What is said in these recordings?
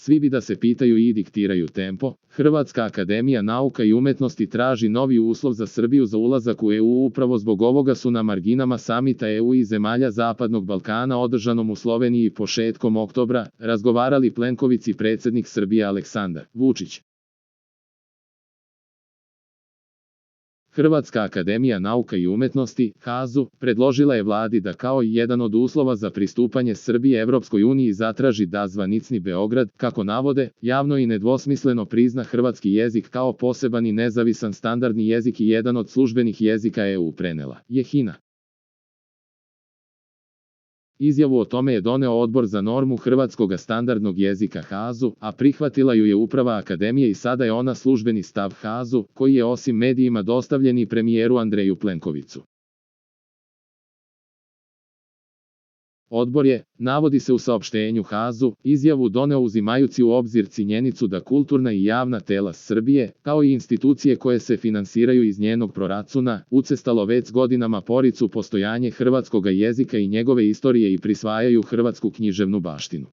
svi bi da se pitaju i diktiraju tempo. Hrvatska akademija nauka i umetnosti traži novi uslov za Srbiju za ulazak u EU. Upravo zbog ovoga su na marginama samita EU i zemalja Zapadnog Balkana održanom u Sloveniji početkom oktobra razgovarali Plenković i predsjednik Srbije Aleksandar Vučić. Hrvatska akademija nauka i umetnosti, HAZU, predložila je vladi da kao jedan od uslova za pristupanje Srbije Evropskoj uniji zatraži da zvanični Beograd, kako navode, javno i nedvosmisleno prizna hrvatski jezik kao poseban i nezavisan standardni jezik i jedan od službenih jezika EU, prenela je HINA. Izjavu o tome je doneo Odbor za normu hrvatskoga standardnog jezika HAZU, a prihvatila ju je uprava akademije i sada je ona službeni stav HAZU, koji je osim medijima dostavljen i premijeru Andreju Plenkoviću. Odbor je, navodi se u saopštenju HAZU, izjavu doneo uzimajući u obzir činjenicu da kulturna i javna tela Srbije, kao i institucije koje se finansiraju iz njenog proračuna, učestalo već godinama poriču postojanje hrvatskoga jezika i njegove istorije i prisvajaju hrvatsku književnu baštinu,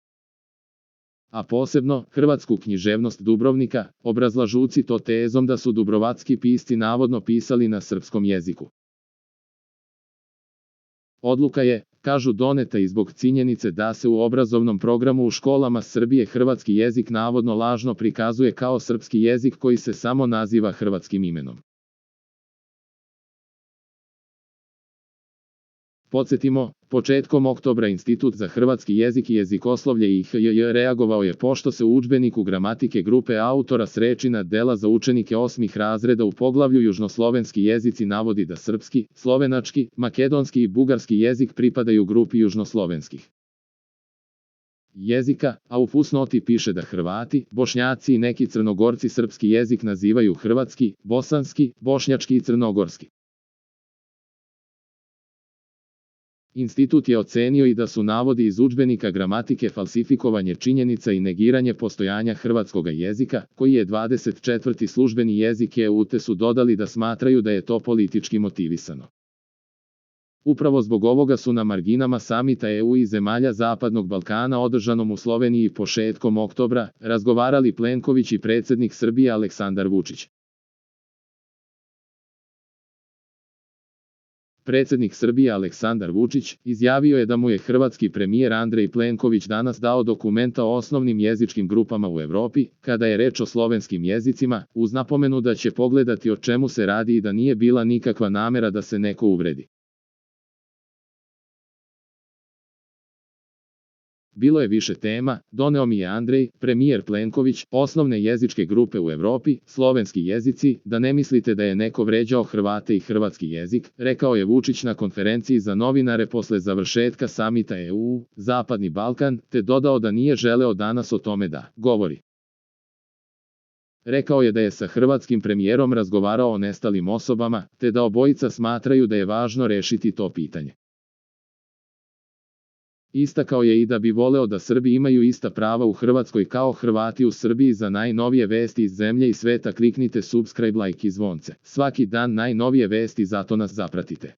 a posebno hrvatsku književnost Dubrovnika, obrazlažući to tezom da su dubrovački pisci navodno pisali na srpskom jeziku. Odluka je, kažu, doneta i zbog činjenice da se u obrazovnom programu u školama Srbije hrvatski jezik navodno lažno prikazuje kao srpski jezik koji se samo naziva hrvatskim imenom. Podsjetimo, početkom oktobra Institut za hrvatski jezik i jezikoslovlje IHJ reagovao je pošto se u udžbeniku gramatike grupe autora Srećina dela za učenike 8. razreda u poglavlju južnoslovenski jezici navodi da srpski, slovenački, makedonski i bugarski jezik pripadaju grupi južnoslovenskih jezika, a u fusnoti piše da Hrvati, Bošnjaci i neki Crnogorci srpski jezik nazivaju hrvatski, bosanski, bošnjački i crnogorski. Institut je ocenio i da su navodi iz udžbenika gramatike falsifikovanje činjenica i negiranje postojanja hrvatskoga jezika, koji je 24. službeni jezik EU, te su dodali da smatraju da je to politički motivisano. Upravo zbog ovoga su na marginama samita EU i zemalja Zapadnog Balkana održanom u Sloveniji početkom oktobra razgovarali Plenković i predsjednik Srbije Aleksandar Vučić. Predsjednik Srbije Aleksandar Vučić izjavio je da mu je hrvatski premijer Andrej Plenković danas dao dokumenta o osnovnim jezičkim grupama u Evropi, kada je reč o slovenskim jezicima, uz napomenu da će pogledati o čemu se radi i da nije bila nikakva namera da se neko uvredi. Bilo je više tema, doneo mi je Andrej, premijer Plenković, osnovne jezičke grupe u Evropi, slovenski jezici, da ne mislite da je neko vređao Hrvate i hrvatski jezik, rekao je Vučić na konferenciji za novinare posle završetka samita EU, Zapadni Balkan, te dodao da nije želeo danas o tome da govori. Rekao je da je sa hrvatskim premijerom razgovarao o nestalim osobama, te da obojica smatraju da je važno rešiti to pitanje. Istakao je i da bi voleo da Srbi imaju ista prava u Hrvatskoj kao Hrvati u Srbiji. Za najnovije vesti iz zemlje i sveta kliknite subscribe, like i zvonce. Svaki dan najnovije vesti, zato nas zapratite.